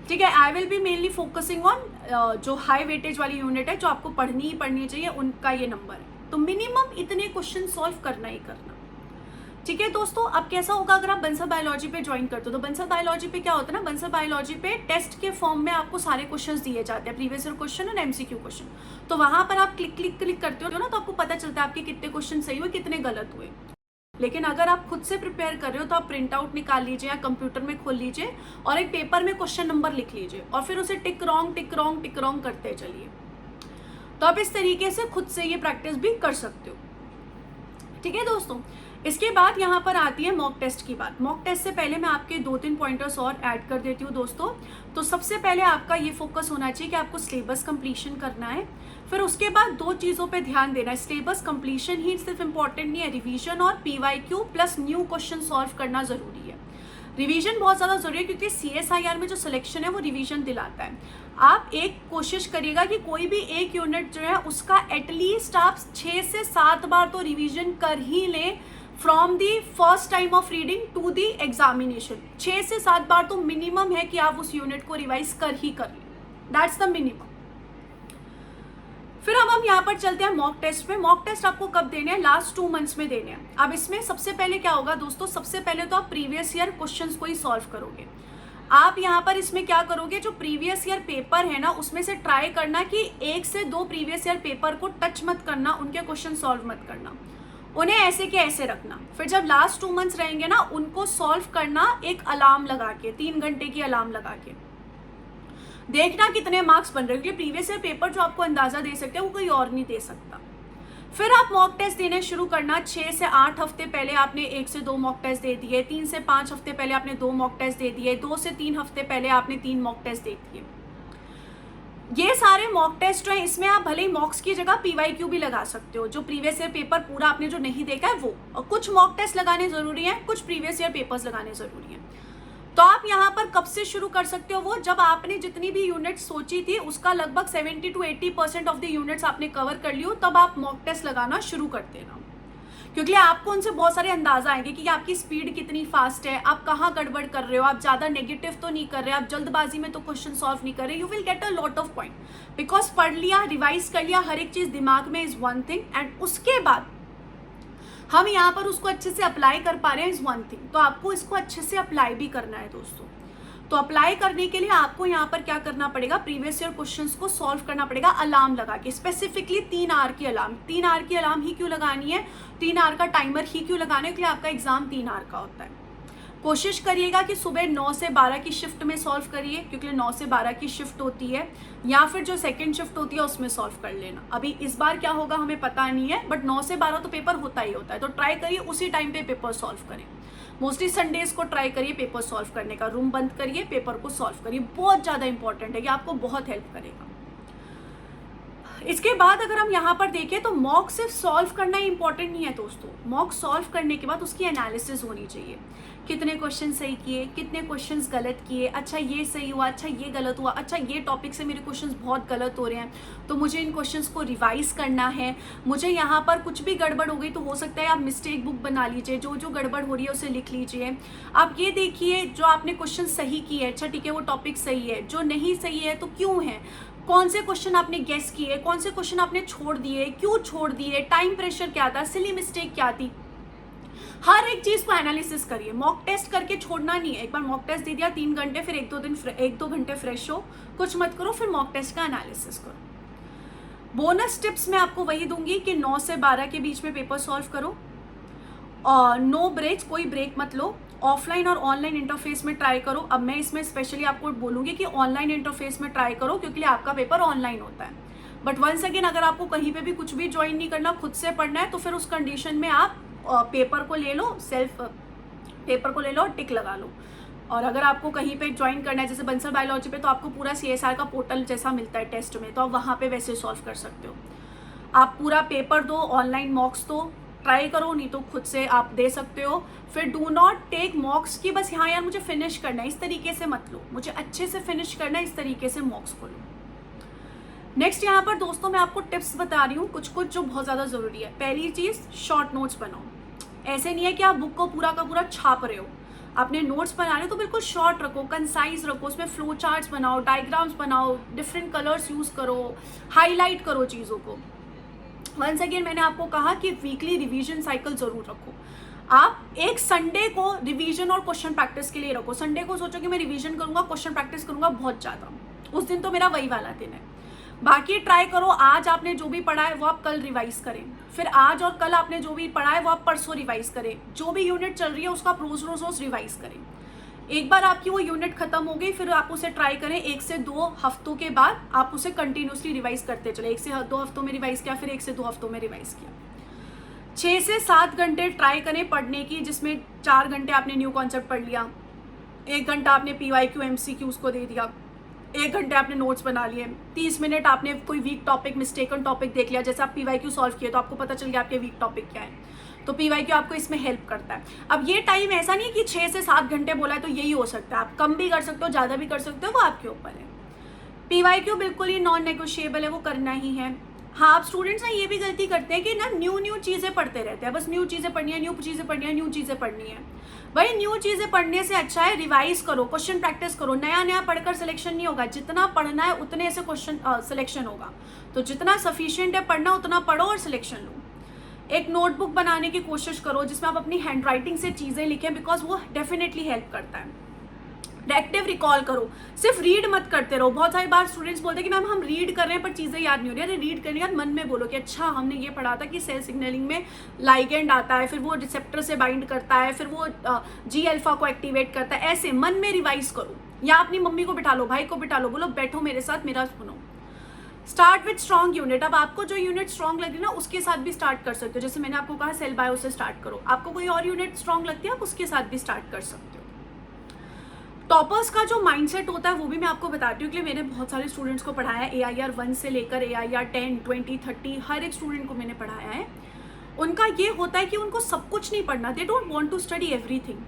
ठीक है, I will be mainly focusing on जो हाई वेटेज वाली यूनिट है, जो आपको पढ़नी ही पढ़नी चाहिए, उनका ये नंबर है। तो मिनिमम इतने क्वेश्चन सॉल्व करना ही करना। ठीक है दोस्तों, अब कैसा होगा अगर आप बंसल बायोलॉजी पे ज्वाइन करते हो? तो बंसल बायोलॉजी पे क्या होता है ना, बंसल बायोलॉजी पे टेस्ट के फॉर्म में आपको सारे क्वेश्चंस दिए जाते हैं, प्रीवियस ईयर क्वेश्चन और एमसीक्यू क्वेश्चन। तो वहां पर आप क्लिक करते हो ना, तो आपको पता चलता है आपके कितने क्वेश्चन सही हुए, कितने गलत हुए। लेकिन अगर आप खुद से प्रिपेयर कर रहे हो तो आप प्रिंट आउट निकाल लीजिए या कंप्यूटर में खोल लीजिए और एक पेपर में क्वेश्चन नंबर लिख लीजिए और फिर उसे टिक रॉन्ग करते चलिए। तो आप इस तरीके से खुद से ये प्रैक्टिस भी कर सकते हो। ठीक है दोस्तों, इसके बाद यहाँ पर आती है मॉक टेस्ट की बात। मॉक टेस्ट से पहले मैं आपके 2-3 पॉइंटर्स और ऐड कर देती हूँ दोस्तों। तो सबसे पहले आपका ये फोकस होना चाहिए कि आपको सिलेबस कंप्लीशन करना है। फिर उसके बाद 2 चीज़ों पे ध्यान देना है। सिलेबस कंप्लीशन ही सिर्फ इंपॉर्टेंट नहीं है, रिवीजन और PYQ plus new question solve करना ज़रूरी है। रिवीजन बहुत ज़्यादा ज़रूरी है क्योंकि CSIR में जो सिलेक्शन है वो रिवीजन दिलाता है। आप एक कोशिश करिएगा कि कोई भी एक यूनिट जो है उसका एटलीस्ट आप 6 से 7 बार तो रिवीजन कर ही लें, from the first time of reading to the examination. 6 से 7 बार तो मिनिमम है कि आप उस यूनिट को रिवाइज कर ही कर लें, दैट्स द मिनिमम। फिर अब हम यहाँ पर चलते हैं मॉक टेस्ट पे। मॉक टेस्ट आपको कब देने हैं? लास्ट 2 मंथ्स में देने हैं। अब इसमें सबसे पहले क्या होगा दोस्तों, सबसे पहले तो आप प्रीवियस ईयर क्वेश्चंस को ही सॉल्व करोगे। आप यहाँ पर इसमें क्या करोगे, जो प्रीवियस ईयर पेपर है ना उसमें से ट्राई करना कि 1 से 2 प्रीवियस ईयर पेपर को टच मत करना, उनके क्वेश्चन सॉल्व मत करना, उन्हें ऐसे के ऐसे रखना। फिर जब लास्ट 2 मंथ्स रहेंगे ना उनको सॉल्व करना एक अलार्म लगा के, 3 घंटे की अलार्म लगा के। देखना कितने मार्क्स बन रहे हैं, क्योंकि प्रीवियस ईयर पेपर जो आपको अंदाजा दे सकते हैं वो कोई और नहीं दे सकता। फिर आप मॉक टेस्ट देने शुरू करना। 6 से 8 हफ्ते पहले आपने 1 से 2 मॉक टेस्ट दे दिए, 3 से 5 हफ्ते पहले आपने 2 मॉक टेस्ट दे दिए, 2 से 3 हफ्ते पहले आपने 3 मॉक टेस्ट दे दिए। ये सारे मॉक टेस्ट हैं, इसमें आप भले ही मॉक्स की जगह PYQ भी लगा सकते हो, जो प्रीवियस ईयर पेपर पूरा आपने जो नहीं देखा है वो। और कुछ मॉक टेस्ट लगाने जरूरी है, कुछ प्रीवियस ईयर पेपर्स लगाने जरूरी है। तो आप यहाँ पर कब से शुरू कर सकते हो, वो जब आपने जितनी भी यूनिट्स सोची थी उसका लगभग 70 to 80% ऑफ द यूनिट्स आपने कवर कर लियो, तब आप मॉक टेस्ट लगाना शुरू कर देना। क्योंकि आपको उनसे बहुत सारे अंदाजा आएंगे कि आपकी स्पीड कितनी फास्ट है, आप कहाँ गड़बड़ कर रहे हो, आप ज़्यादा नेगेटिव तो नहीं कर रहे, आप जल्दबाजी में तो क्वेश्चन सॉल्व नहीं कर रहे। You will get a lot of point, because पढ़ लिया, रिवाइज कर लिया, हर एक चीज़ दिमाग में इज़ वन थिंग, एंड उसके बाद हम यहाँ पर उसको अच्छे से अप्लाई कर पा रहे हैं इज़ वन थिंग। तो आपको इसको अच्छे से अप्लाई भी करना है दोस्तों। तो अप्लाई करने के लिए आपको यहाँ पर क्या करना पड़ेगा, प्रीवियस ईयर क्वेश्चंस को सॉल्व करना पड़ेगा अलार्म लगा के। स्पेसिफिकली 3 आवर की अलार्म। 3 आवर की अलार्म ही क्यों लगानी है, 3 आवर का टाइमर ही क्यों लगाना है, क्योंकि आपका एग्जाम 3 आवर का होता है। कोशिश करिएगा कि सुबह 9 से 12 की शिफ्ट में सॉल्व करिए, क्योंकि 9 से 12 की शिफ्ट होती है, या फिर जो सेकंड शिफ्ट होती है उसमें सॉल्व कर लेना। अभी इस बार क्या होगा हमें पता नहीं है, बट 9 से 12 तो पेपर होता ही होता है। तो ट्राई करिए उसी टाइम पे पेपर सॉल्व करें। मोस्टली संडेज को ट्राई करिए पेपर सॉल्व करने का, रूम बंद करिए, पेपर को सॉल्व करिए। बहुत ज़्यादा इंपॉर्टेंट है, ये आपको बहुत हेल्प करेगा। इसके बाद अगर हम यहाँ पर देखें तो मॉक सिर्फ सॉल्व करना ही इंपॉर्टेंट नहीं है दोस्तों। मॉक सॉल्व करने के बाद उसकी एनालिसिस होनी चाहिए, कितने क्वेश्चन सही किए, कितने क्वेश्चंस गलत किए, अच्छा ये सही हुआ, अच्छा ये गलत हुआ, अच्छा ये टॉपिक से मेरे क्वेश्चंस बहुत गलत हो रहे हैं तो मुझे इन क्वेश्चंस को रिवाइज करना है। मुझे यहाँ पर कुछ भी गड़बड़ हो गई तो हो सकता है आप मिस्टेक बुक बना लीजिए, जो जो गड़बड़ हो रही है उसे लिख लीजिए। आप ये देखिए जो आपने क्वेश्चन सही किए, अच्छा ठीक है वो टॉपिक सही है, जो नहीं सही है तो क्यों है, कौन से क्वेश्चन आपने गेस किए, कौन से क्वेश्चन आपने छोड़ दिए, क्यों छोड़ दिए, टाइम प्रेशर क्या था, सिली मिस्टेक क्या थी। हर एक चीज को एनालिसिस करिए। मॉक टेस्ट करके छोड़ना नहीं है। एक बार मॉक टेस्ट दे दिया 3 घंटे, फिर 1-2 घंटे फ्रेश हो, कुछ मत करो, फिर मॉक टेस्ट का एनालिसिस करो। बोनस टिप्स मैं आपको वही दूंगी कि 9 से 12 के बीच में पेपर सॉल्व करो, और नो ब्रेक्स, कोई ब्रेक मत लो। ऑफलाइन और ऑनलाइन इंटरफेस में ट्राई करो। अब मैं इसमें स्पेशली आपको बोलूँगी कि ऑनलाइन इंटरफेस में ट्राई करो, क्योंकि आपका पेपर ऑनलाइन होता है। बट वंस अगेन अगर आपको कहीं पे भी कुछ भी ज्वाइन नहीं करना, खुद से पढ़ना है, तो फिर उस कंडीशन में आप पेपर को ले लो, सेल्फ पेपर को ले लो और टिक लगा लो। और अगर आपको कहीं पे ज्वाइन करना है जैसे बंसल बायोलॉजी पे, तो आपको पूरा CSR का पोर्टल जैसा मिलता है टेस्ट में, तो आप वहाँ पे वैसे सॉल्व कर सकते हो। आप पूरा पेपर दो, ऑनलाइन मॉक्स दो, ट्राई करो, नहीं तो खुद से आप दे सकते हो। फिर डू नॉट टेक मॉक्स की बस हाँ यार मुझे फिनिश करना है, इस तरीके से मत लो, मुझे अच्छे से फिनिश करना है, इस तरीके से मॉक्स को लो। नेक्स्ट यहाँ पर दोस्तों मैं आपको टिप्स बता रही हूँ कुछ कुछ जो बहुत ज़्यादा ज़रूरी है। पहली चीज़, शॉर्ट नोट्स बनाओ। ऐसे नहीं है कि आप बुक को पूरा का पूरा छाप रहे हो, आपने नोट्स बना रहे हो तो बिल्कुल शॉर्ट रखो, कंसाइज रखो, उसमें फ्लो चार्ट्स बनाओ, डायग्राम्स बनाओ, डिफरेंट कलर्स यूज़ करो, हाईलाइट करो चीज़ों को। वंस अगेन मैंने आपको कहा कि वीकली रिवीजन साइकिल ज़रूर रखो। आप एक संडे को रिवीजन और क्वेश्चन प्रैक्टिस के लिए रखो। संडे को सोचो कि मैं रिवीजन करूँगा, क्वेश्चन प्रैक्टिस करूँगा बहुत ज़्यादा, उस दिन तो मेरा वही वाला दिन है। बाकी ट्राई करो आज आपने जो भी पढ़ा है वो आप कल रिवाइज करें, फिर आज और कल आपने जो भी पढ़ा है वो आप परसों रिवाइज करें। जो भी यूनिट चल रही है उसका आप रोज रोज रिवाइज करें। एक बार आपकी वो यूनिट खत्म हो गई, फिर आप उसे ट्राई करें 1 से 2 हफ्तों के बाद आप उसे कंटिन्यूसली रिवाइज करते चले। 1 से 2 हफ्तों में रिवाइज किया, फिर 1 से 2 हफ्तों में रिवाइज किया। 6 से 7 घंटे ट्राई करें पढ़ने की, जिसमें 4 घंटे आपने न्यू कॉन्सेप्ट पढ़ लिया, 1 घंटा आपने PYQ MCQs को दे दिया, 1 घंटे आपने नोट्स बना लिए, 30 मिनट आपने कोई वीक टॉपिक, मिस्टेकन टॉपिक देख लिया। जैसे आप PYQ सॉल्व किए तो आपको पता चल गया आपके वीक टॉपिक क्या है, तो PYQ आपको इसमें हेल्प करता है। अब ये टाइम ऐसा नहीं कि 6 से 7 घंटे बोला है तो यही हो सकता है, आप कम भी कर सकते हो, ज़्यादा भी कर सकते हो, वो आपके ऊपर है। PYQ बिल्कुल ही नॉन नेगोशिएबल है, वो करना ही है। हाँ, आप स्टूडेंट्स ना ये भी गलती करते हैं कि ना न्यू चीज़ें पढ़ते रहते हैं, बस न्यू चीज़ें पढ़नी है, न्यू चीज़ें पढ़नी है, न्यू चीज़ें पढ़नी है। भाई न्यू चीज़ें पढ़ने से अच्छा है रिवाइज करो, क्वेश्चन प्रैक्टिस करो। नया पढ़कर सिलेक्शन नहीं होगा, जितना पढ़ना है उतने से क्वेश्चन सिलेक्शन होगा। तो जितना सफिशिएंट है पढ़ना उतना पढ़ो और सिलेक्शन लो। एक नोटबुक बनाने की कोशिश करो जिसमें आप अपनी हैंड राइटिंग से चीज़ें लिखें, बिकॉज वो डेफिनेटली हेल्प करता है। एक्टिव रिकॉल करो, सिर्फ रीड मत करते रहो। बहुत सारी बार स्टूडेंट्स बोलते हैं कि मैम हम रीड कर रहे हैं पर चीज़ें याद नहीं हो रही। अरे रीड करने के बाद मन में बोलो कि अच्छा हमने ये पढ़ा था कि सेल सिग्नलिंग में लाइगेंड आता है, फिर वो रिसेप्टर से बाइंड करता है, फिर वो G-अल्फा को एक्टिवेट करता है। ऐसे मन में रिवाइज करो, या अपनी मम्मी को बिठा लो, भाई को बिठा लो, बोलो बैठो मेरे साथ, मेरा सुनो। Start with strong unit. अब आपको जो यूनिट स्ट्रॉन्ग लग रही है ना उसके साथ भी स्टार्ट कर सकते हो। जैसे मैंने आपको कहा सेल बायो से स्टार्ट करो, आपको कोई और यूनिट स्ट्रॉन्ग लगती है आप उसके साथ भी स्टार्ट कर सकते हो। टॉपर्स का जो माइंडसेट होता है वो भी मैं आपको बताती हूँ, क्योंकि मैंने बहुत सारे स्टूडेंट्स को पढ़ाया है। AIR 1 से लेकर AIR 10, 20, 30 हर एक स्टूडेंट को मैंने पढ़ाया है। उनका ये होता है कि उनको सब कुछ नहीं पढ़ना, they don't want to study everything,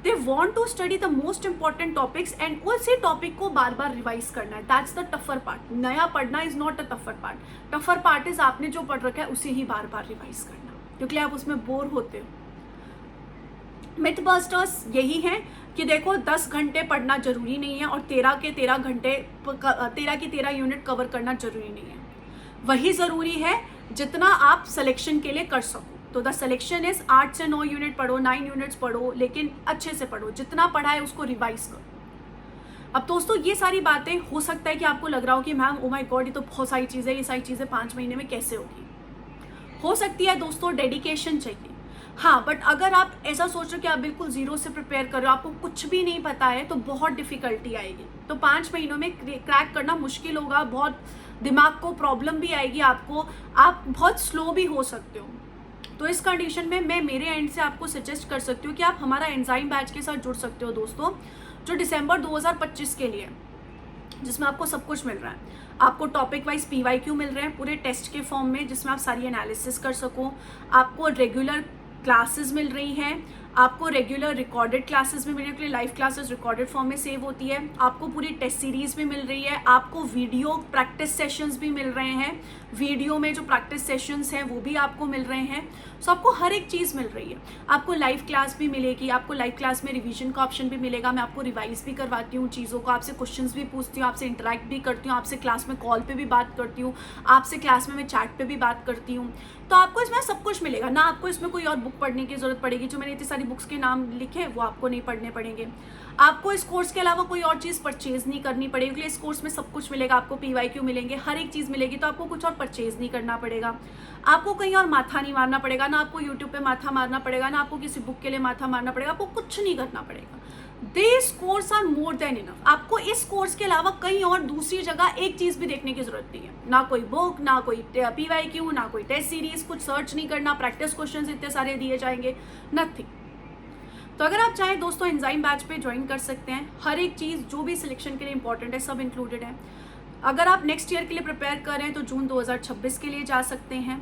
they want to study the most important topics and उसी टॉपिक को बार बार रिवाइज करना है। That's the tougher part. नया पढ़ना is not a tougher part. Tougher part is आपने जो पढ़ रखा है उसे ही बार बार रिवाइज करना, क्योंकि आप उसमें बोर होते हो। मिथबस्टर्स यही है कि देखो 10 घंटे पढ़ना जरूरी नहीं है और 13 के 13 घंटे 13 की 13 यूनिट कवर करना जरूरी नहीं है। वही ज़रूरी है जितना आप सिलेक्शन के लिए कर सको। तो द सिलेक्शन इज 8 से 9 यूनिट पढ़ो, 9 यूनिट्स पढ़ो, लेकिन अच्छे से पढ़ो, जितना पढ़ा है उसको रिवाइज करो। अब दोस्तों ये सारी बातें हो सकता है कि आपको लग रहा हो कि मैम ओ माय गॉड ये तो बहुत सारी चीज़ें, ये सारी चीज़ें 5 महीने में कैसे होगी। हो सकती है दोस्तों, डेडिकेशन चाहिए। हाँ, बट अगर आप ऐसा सोच रहे हो कि आप बिल्कुल जीरो से प्रिपेयर कर रहे हो, आपको कुछ भी नहीं पता है, तो बहुत डिफिकल्टी आएगी। तो 5 महीनों में क्रैक करना मुश्किल होगा, बहुत दिमाग को प्रॉब्लम भी आएगी आपको, आप बहुत स्लो भी हो सकते हो। तो इस कंडीशन में मैं मेरे एंड से आपको सजेस्ट कर सकती हूँ कि आप हमारा एंजाइम बैच के साथ जुड़ सकते हो दोस्तों, जो दिसंबर 2025 के लिए, जिसमें आपको सब कुछ मिल रहा है। आपको टॉपिक वाइज PYQ मिल रहे हैं पूरे टेस्ट के फॉर्म में, जिसमें आप सारी एनालिसिस कर सको। आपको रेगुलर क्लासेस मिल रही हैं, आपको रेगुलर रिकॉर्डेड क्लासेस भी मिल रही है, लाइव क्लासेस रिकॉर्डेड फॉर्म में सेव होती है। आपको पूरी टेस्ट सीरीज भी मिल रही है, आपको वीडियो प्रैक्टिस सेशंस भी मिल रहे हैं, वीडियो में जो प्रैक्टिस सेशंस हैं वो भी आपको मिल रहे हैं। सो आपको हर एक चीज़ मिल रही है। आपको लाइव क्लास भी मिलेगी, आपको लाइव क्लास में रिवीजन का ऑप्शन भी मिलेगा। मैं आपको रिवाइज भी करवाती हूँ चीज़ों को, आपसे क्वेश्चंस भी पूछती हूँ, आपसे इंटरेक्ट भी करती हूँ, आपसे क्लास में कॉल पे भी बात करती हूँ, आपसे क्लास में मैं चैट पे भी बात करती हूँ। तो आपको इसमें सब कुछ मिलेगा ना, आपको इसमें कोई और बुक पढ़ने की जरूरत पड़ेगी। जो मैंने इतनी सारी बुक्स के नाम लिखे वो आपको नहीं पढ़ने पड़ेंगे। आपको इस कोर्स के अलावा कोई और चीज़ परचेज नहीं करनी पड़ेगी, क्योंकि इस कोर्स में सब कुछ मिलेगा। आपको PYQ मिलेंगे, हर एक चीज़ मिलेगी, तो आपको कुछ और परचेज नहीं करना पड़ेगा। आपको कहीं और माथा नहीं मारना पड़ेगा, ना आपको यूट्यूब पे माथा मारना पड़ेगा, ना आपको किसी बुक के लिए माथा मारना पड़ेगा, आपको कुछ नहीं करना पड़ेगा। This course are more than enough. आपको इस कोर्स के अलावा कहीं और दूसरी जगह एक चीज़ भी देखने की जरूरत नहीं है, ना कोई बुक, ना कोई PYQ, ना कोई टेस्ट सीरीज, कुछ सर्च नहीं करना, प्रैक्टिस क्वेश्चंस इतने सारे दिए जाएंगे, नथिंग। तो अगर आप चाहें दोस्तों एंजाइम बैच पे ज्वाइन कर सकते हैं। हर एक चीज़ जो भी सिलेक्शन के लिए इंपॉर्टेंट है सब इंक्लूडेड है। अगर आप नेक्स्ट ईयर के लिए प्रिपेयर कर रहे हैं तो जून 2026 के लिए जा सकते हैं।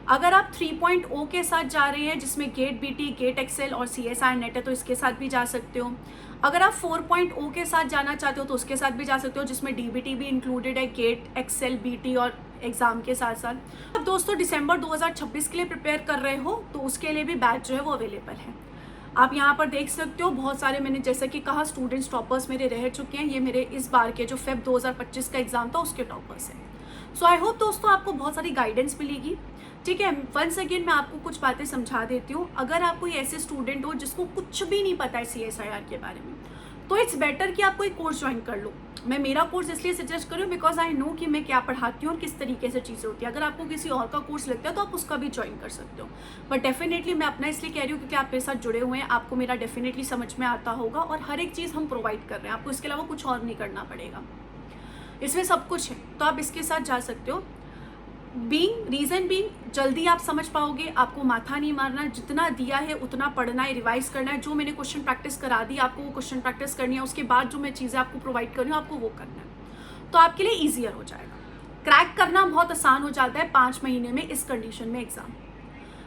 अगर आप 3.0 के साथ जा रहे हैं, जिसमें गेट BT, गेट एक्सेल और CSI नेट है, तो इसके साथ भी जा सकते हो। अगर आप 4.0 के साथ जाना चाहते हो तो उसके साथ भी जा सकते हो, जिसमें DBT भी इंक्लूडेड है, गेट एक्सेल, BT और एग्जाम के साथ साथ। अब दोस्तों दिसंबर 2026 के लिए प्रिपेयर कर रहे हो तो उसके लिए भी बैच जो है वो अवेलेबल है। आप यहाँ पर देख सकते हो बहुत सारे, मैंने जैसे कि कहा स्टूडेंट्स टॉपर्स मेरे रह चुके हैं। ये मेरे इस बार के जो फेब 2025 का एग्जाम था उसके टॉपर्स हैं। सो आई होप दोस्तों आपको बहुत सारी गाइडेंस मिलेगी। ठीक है, वंस अगेन मैं आपको कुछ बातें समझा देती हूँ। अगर आप कोई ऐसे स्टूडेंट हो जिसको कुछ भी नहीं पता है CSIR के बारे में, तो इट्स बेटर कि आप कोई कोर्स ज्वाइन कर लो। मैं मेरा कोर्स इसलिए सजेस्ट करूँ बिकॉज आई नो कि मैं क्या पढ़ाती हूँ और किस तरीके से चीज़ें होती है। अगर आपको किसी और का कोर्स लगता है तो आप उसका भी ज्वाइन कर सकते हो, बट डेफिनेटली मैं अपना इसलिए कह रही हूँ क्योंकि आप मेरे साथ जुड़े हुए हैं, आपको मेरा डेफिनेटली समझ में आता होगा और हर एक चीज़ हम प्रोवाइड कर रहे हैं। आपको इसके अलावा कुछ और नहीं करना पड़ेगा, इसमें सब कुछ है, तो आप इसके साथ जा सकते हो। रीजन बीइंग जल्दी आप समझ पाओगे, आपको माथा नहीं मारना, जितना दिया है उतना पढ़ना है, रिवाइज करना है। जो मैंने क्वेश्चन प्रैक्टिस करा दी आपको वो क्वेश्चन प्रैक्टिस करनी है, उसके बाद जो मैं चीज़ें आपको प्रोवाइड कर रही हूँ आपको वो करना है, तो आपके लिए ईजियर हो जाएगा। क्रैक करना बहुत आसान हो जाता है 5 महीने में इस कंडीशन में एग्जाम।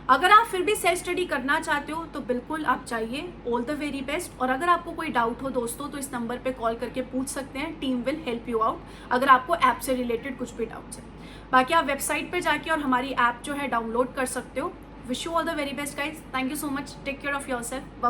अगर आप फिर भी सेल्फ स्टडी करना चाहते हो तो बिल्कुल आप चाहिए, ऑल द वेरी बेस्ट। और अगर आपको कोई डाउट हो दोस्तों तो इस नंबर पे कॉल करके पूछ सकते हैं, team will help you out अगर आपको ऐप से रिलेटेड कुछ भी डाउट्स है। बाकी आप वेबसाइट पे जाके और हमारी ऐप जो है डाउनलोड कर सकते हो। Wish you all the very best guys, thank you so much, take care of yourself, bye.